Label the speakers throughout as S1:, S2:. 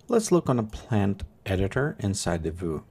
S1: Let's look on a plant editor inside the view.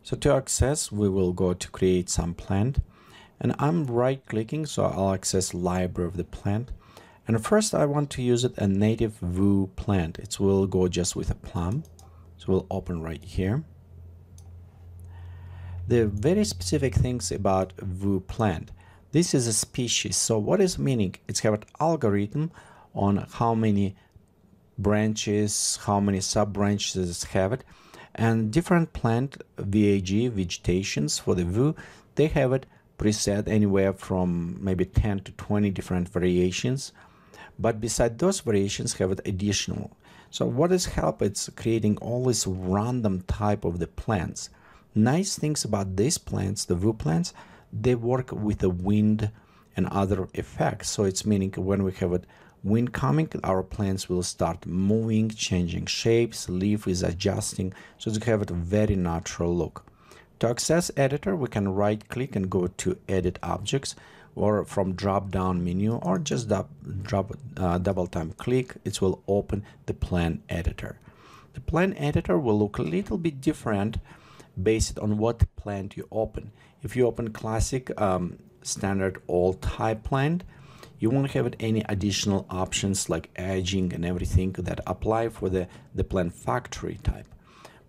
S1: So to access, we will go to create some plant, and I'm right clicking, so I'll access library of the plant. And first I want to use it a native view plant. It will go just with a plum. So we'll open right here. The very specific things about view plant. This is a species. So what is meaning? It's have an algorithm on how many branches, how many sub branches have it, and different plant VAG vegetations for the view, they have it preset anywhere from maybe 10 to 20 different variations. But beside those variations have it additional. So what is help? It's creating all this random type of the plants. Nice things about these plants, the view plants, they work with the wind and other effects. So it's meaning when we have it wind coming, our plants will start moving, changing shapes, leaf is adjusting. So to have it a very natural look. To access editor, we can right click and go to edit objects, or from drop down menu, or just double time click, it will open the plant editor. The plant editor will look a little bit different based on what plant you open. If you open classic standard all type plant, you won't have any additional options like edging and everything that apply for the plant factory type.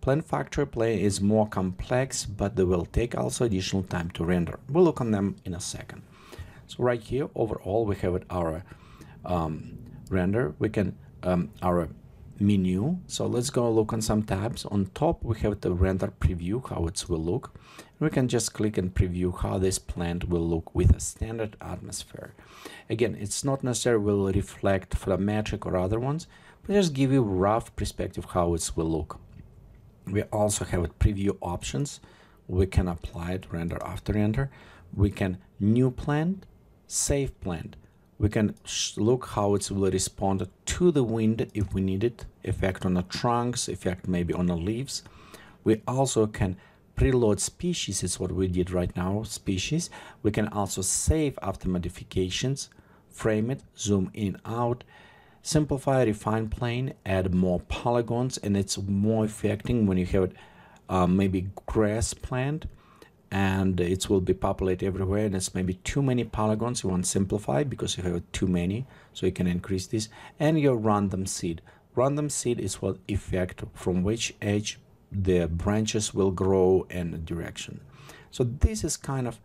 S1: Plant factory play is more complex, but they will take also additional time to render. We'll look on them in a second. So right here, overall, we have it our render. We can our menu. So let's go look on some tabs. On top, we have the render preview, how it will look. We can just click and preview how this plant will look with a standard atmosphere. Again, it's not necessarily will reflect photometric or other ones, but just give you rough perspective how it will look. We also have preview options. We can apply it render after render. We can new plant, save plant. We can look how it will respond to the wind if we need it, effect on the trunks, effect maybe on the leaves. We also can preload species, is what we did right now, species. We can also save after modifications, frame it, zoom in, out, simplify, refine plane, add more polygons, and it's more affecting when you have maybe grass plant and it will be populated everywhere and it's maybe too many polygons. You want to simplify because you have too many, so you can increase this. And your random seed. Random seed is what effect from which edge the branches will grow and direction. So this is kind of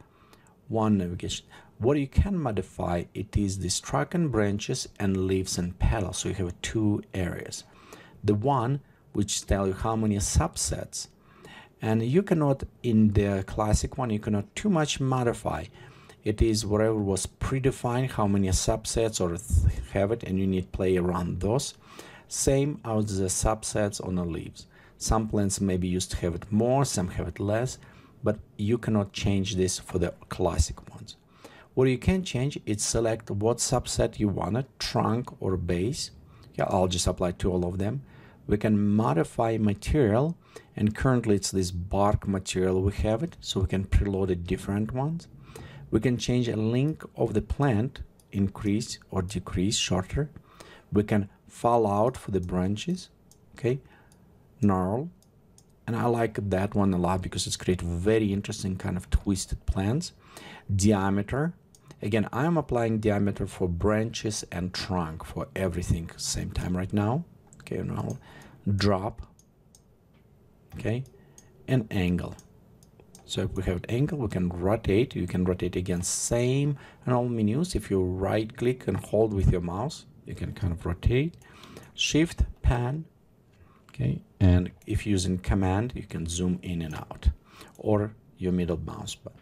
S1: one navigation. What you can modify, it is the trunk and branches and leaves and petals. So you have two areas. The one which tell you how many subsets, and you cannot, in the classic one, you cannot too much modify. It is whatever was predefined, how many subsets or have it, and you need play around those. Same as the subsets on the leaves. Some plants may be used to have it more, some have it less, but you cannot change this for the classic ones. What you can change is select what subset you want it, trunk or base. Yeah, I'll just apply to all of them. We can modify material, and currently it's this bark material we have it, so we can preload it different ones. We can change a length of the plant, increase or decrease, shorter. We can fall out for the branches, okay, gnarl, and I like that one a lot because it's create very interesting kind of twisted plants. Diameter, again, I'm applying diameter for branches and trunk for everything same time right now. Okay, now drop, okay, and angle. So if we have angle, we can rotate. You can rotate again, same in all menus. If you right click and hold with your mouse, you can kind of rotate. Shift, pan, okay, and if using command, you can zoom in and out, or your middle mouse button,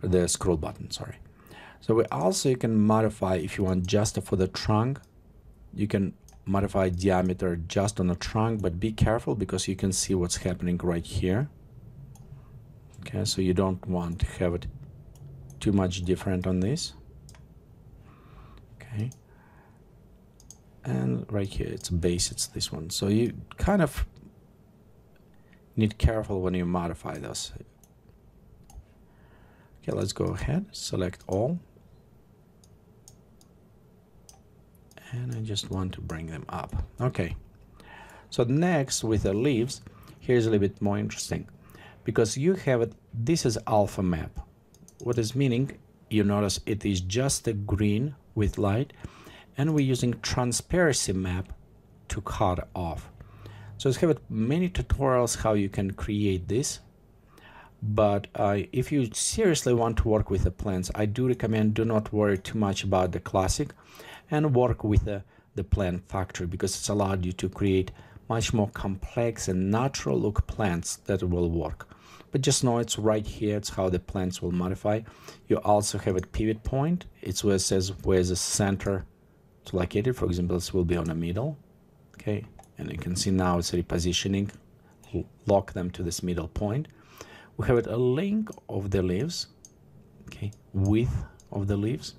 S1: or the scroll button, sorry. So we also, you can modify if you want just for the trunk, you can modify diameter just on the trunk, but be careful because you can see what's happening right here. Okay, so you don't want to have it too much different on this. Okay, and right here it's base, it's this one. So you kind of need careful when you modify this. Okay, let's go ahead, select all. And I just want to bring them up. Okay, So next with the leaves, here's a little bit more interesting, because you have it, this is alpha map. What is meaning, you notice it is just a green with light, and we're using transparency map to cut off. So it's have many tutorials how you can create this, but if you seriously want to work with the plants, I do recommend do not worry too much about the classic and work with the plant factory, because it's allowed you to create much more complex and natural look plants that will work. But just know it's right here, it's how the plants will modify. You also have a pivot point, it's where it says where's the center to locate it. For example, this will be on the middle, okay, and you can see now it's repositioning, lock them to this middle point. We have a length of the leaves, okay, width of the leaves.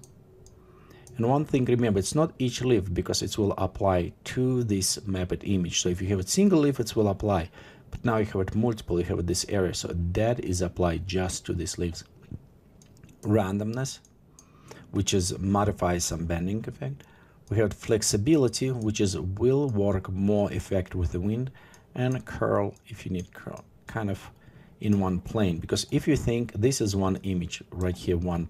S1: And one thing, remember, it's not each leaf, because it will apply to this mapped image. So if you have a single leaf, it will apply. But now you have it multiple, you have this area, so that is applied just to these leaves. Randomness, which is modifies some bending effect. We have flexibility, which is will work more effect with the wind, and curl, if you need curl, kind of in one plane. Because if you think this is one image right here, one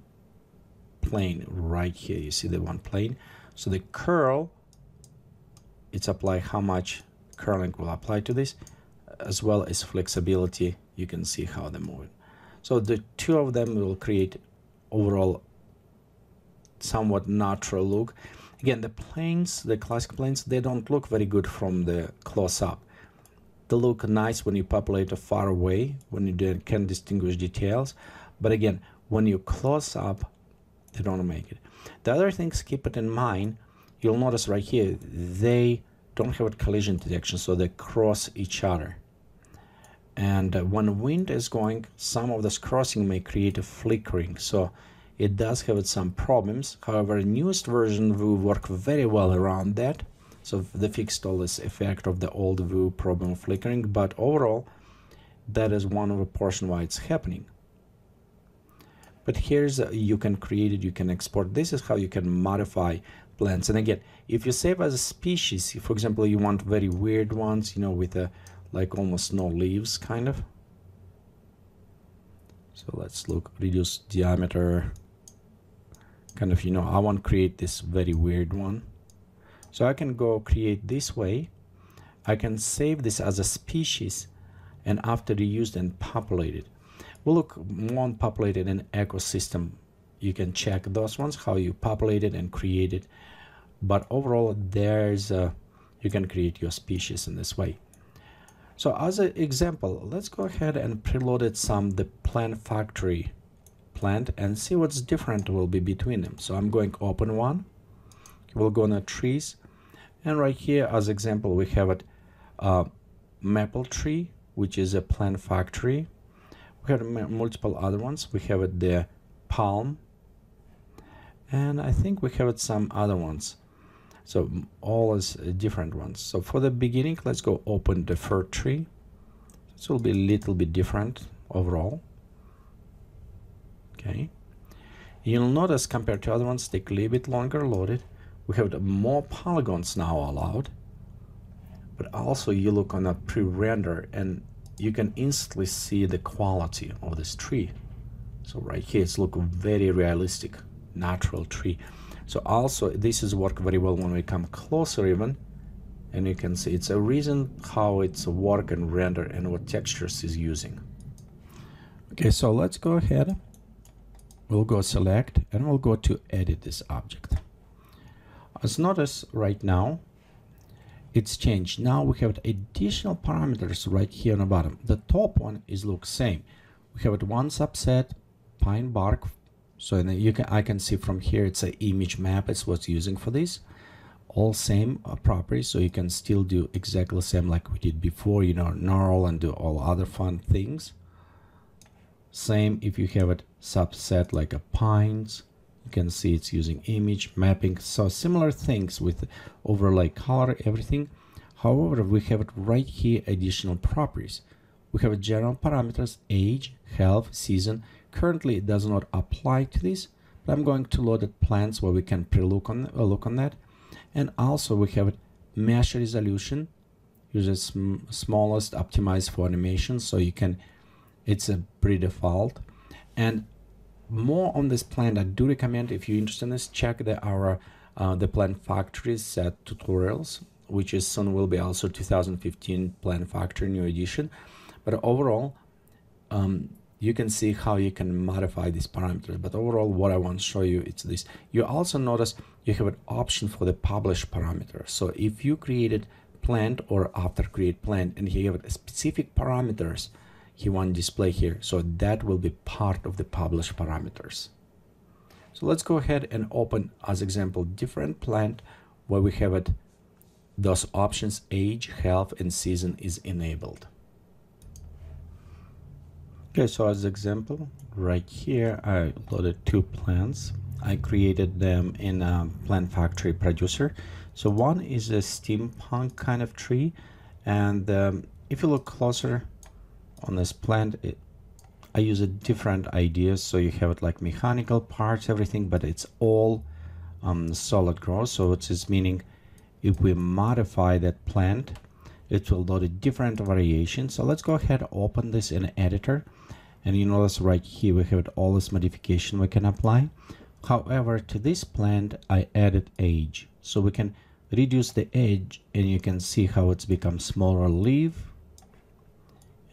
S1: plane right here, you see the one plane, so the curl, it's apply how much curling will apply to this, as well as flexibility, you can see how they move. So the two of them will create overall somewhat natural look. Again, the planes, the classic planes, they don't look very good from the close-up. They look nice when you populate far away, when you can distinguish details, but again, when you close up, they don't make it. The other things, keep it in mind, you'll notice right here, they don't have a collision detection, so they cross each other. And when wind is going, some of this crossing may create a flickering, so it does have some problems. However, newest version will work very well around that. So they fixed all this effect of the old Vue problem flickering, but overall, that is one of the portion why it's happening. But here's you can create it, you can export. This is how you can modify plants. And again, if you save as a species, for example, you want very weird ones, you know, with like almost no leaves, kind of. So let's look, reduce diameter, kind of, you know, I want to create this very weird one. So I can go create this way. I can save this as a species, and after reused and populate it. We'll look more on populated in ecosystem. You can check those ones, how you populate it and create it. But overall, there's you can create your species in this way. So as an example, let's go ahead and preload it some the plant factory plant and see what's different will be between them. So I'm going open one. We'll go on trees, and right here as example we have it maple tree, which is a plant factory. We have multiple other ones. We have it the palm, and I think we have it some other ones. So all is different ones. So for the beginning, let's go open the fir tree. This will be a little bit different overall. Okay, you'll notice compared to other ones, take a little bit longer loaded. We have more polygons now allowed, but also you look on a pre-render and you can instantly see the quality of this tree. So right here it's look very realistic, natural tree. So also this is work very well when we come closer even, and you can see it's a reason how it's work and render and what textures is using. Okay, so let's go ahead. We'll go select and we'll go to edit this object. As notice right now, it's changed. Now we have additional parameters right here on the bottom. The top one is looks same. We have one subset, pine bark. So you can I can see from here it's an image map. It's what's using for this. All same properties, so you can still do exactly the same like we did before. You know, gnarl and do all other fun things. Same if you have it subset like a pines. You can see it's using image mapping, so similar things with overlay color, everything. However, we have it right here additional properties. We have a general parameters, age, health, season. Currently it does not apply to this, but I'm going to load at plants where we can look on that. And also we have it mesh resolution, uses smallest, optimized for animation, so you can, it's a pre-default. And more on this plant, I do recommend, if you're interested in this, check the Plant Factory set tutorials, which is soon will be also 2015 Plant Factory new edition. But overall, you can see how you can modify these parameters. But overall, what I want to show you is this. You also notice you have an option for the publish parameter. So if you created plant or after create plant and you have specific parameters you want to display here, so that will be part of the publish parameters. So let's go ahead and open as example different plant where we have it, those options, age, health, and season is enabled. Okay, so as example, right here, I loaded two plants. I created them in a Plant Factory producer. So one is a steampunk kind of tree, and if you look closer on this plant, I use a different ideas. So you have it like mechanical parts, everything, but it's all solid growth. So it is meaning if we modify that plant, it will load a different variation. So let's go ahead, open this in editor. And you notice right here we have all this modification we can apply. However, to this plant I added age, so we can reduce the age, and you can see how it's become smaller leaf.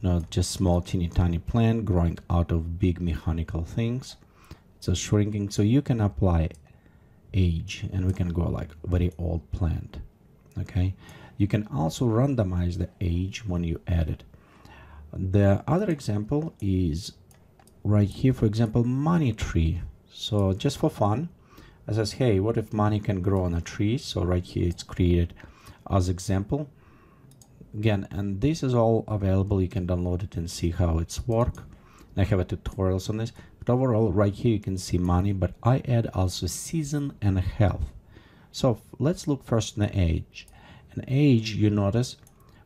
S1: You know, just small teeny tiny plant growing out of big mechanical things. It's a shrinking, so you can apply age, and we can go like very old plant. Okay, you can also randomize the age when you add it. The other example is right here, for example, money tree. So just for fun, I says, hey, what if money can grow on a tree? So right here it's created as example again, and this is all available. You can download it and see how it's work. And I have a tutorials on this, but overall right here you can see money, but I add also season and health. So let's look first in the age. And age, you notice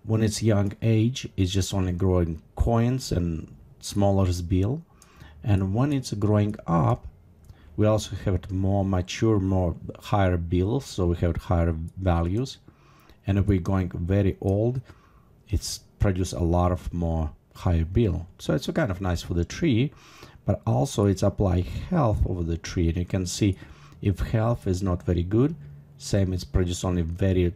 S1: when it's young age, it's just only growing coins and smaller bill. And when it's growing up, we also have it more mature, more higher bills, so we have higher values. And if we're going very old, it's produce a lot of more higher bill. So it's kind of nice for the tree, but also it's apply health over the tree. And you can see if health is not very good, same, it's produce only very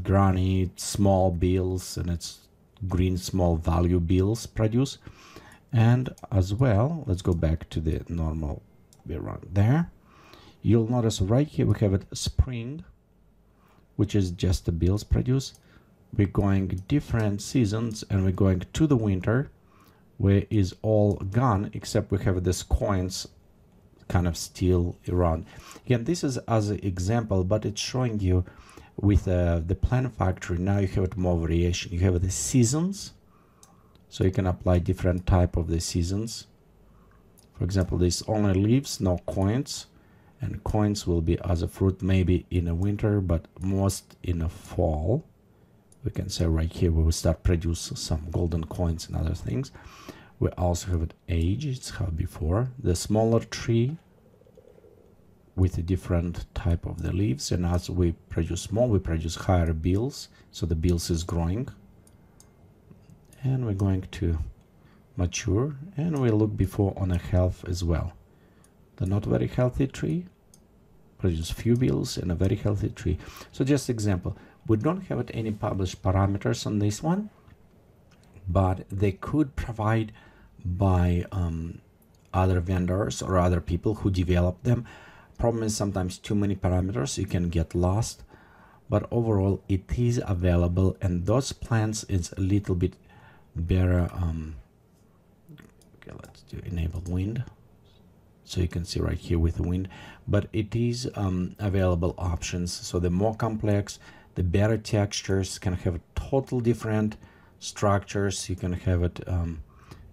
S1: granny small bills, and it's green small value bills produce. And as well, let's go back to the normal around there. You'll notice right here we have it spring, which is just the bills produce. We're going different seasons, and we're going to the winter, where is all gone except we have this coins kind of still around. Again, this is as an example, but it's showing you with the Plant Factory. Now you have more variation. You have the seasons, so you can apply different type of the seasons. For example, this only leaves, no coins, and coins will be as a fruit maybe in a winter, but most in a fall. We can say right here we will start produce some golden coins and other things. We also have it age, it's how before. The smaller tree with a different type of the leaves, and as we produce more, we produce higher bills, so the bills is growing. And we're going to mature, and we look before on a health as well. The not very healthy tree produce few bills, and a very healthy tree. So just example, we don't have any published parameters on this one, but they could provide by other vendors or other people who develop them. Problem is sometimes too many parameters, you can get lost, but overall it is available, and those plans is a little bit better. Okay, let's do enable wind, so you can see right here with the wind, but it is available options. So the more complex, the better textures, can have total different structures, you can have it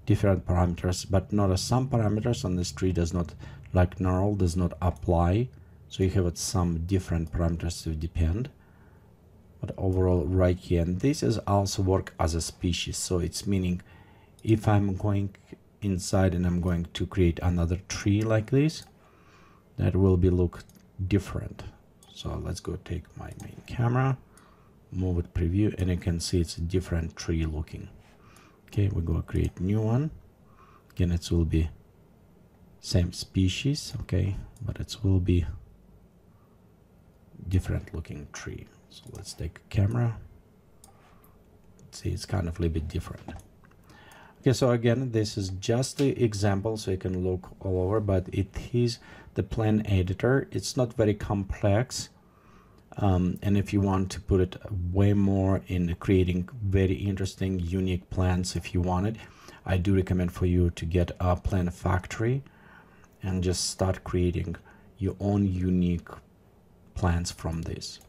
S1: different parameters, but notice some parameters on this tree does not, like null, does not apply, so you have it some different parameters to depend. But overall right here, and this is also work as a species, so it's meaning if I'm going inside and I'm going to create another tree like this, that will be look different. So let's go take my main camera, move it preview, and you can see it's a different tree looking. Okay, we go create new one. Again, it will be same species, okay, but it will be different looking tree. So let's take a camera. Let's see, it's kind of a little bit different. Okay, so again, this is just the example, so you can look all over, but it is the plan editor. It's not very complex, and if you want to put it way more in creating very interesting, unique plans, if you want it, I do recommend for you to get a Plan Factory and just start creating your own unique plans from this.